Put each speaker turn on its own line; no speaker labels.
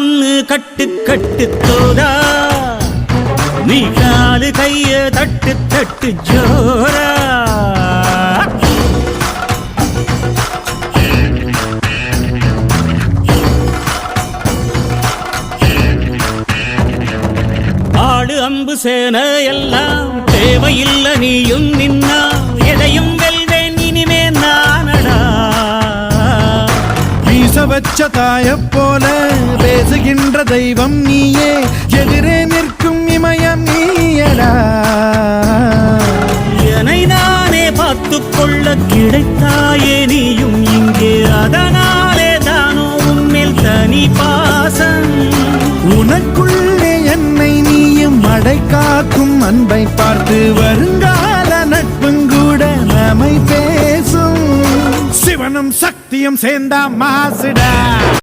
ஒண்ணு கட்டு கட்டு தோதா நீ காலு கைய தட்டு தட்டு ஜோரா ஆடு அம்பு சேன எல்லாம் தேவையில்லை நீயும் நின்னா எதையும் வெல்வேன் இனிமே நானடா
வீச வச்ச தாய போல பேசுகின்ற தெய்வம் நீயே எதிரே நிற்கும் இமயம் நீயடா
என்னை நானே பார்த்துக்கொள்ள கிடைத்தாயே நீயும் இங்கே அதனாலே தானோ உன்மேல் தனி பாசம்
உனக்குள்ளே என்னை நீயும் அடை காக்கும் அன்பை பார்த்து வருங்கால நட்புங்கூட நம்மை பேசும் சிவனும் சக்தியும் சேர்ந்தா மாசுடா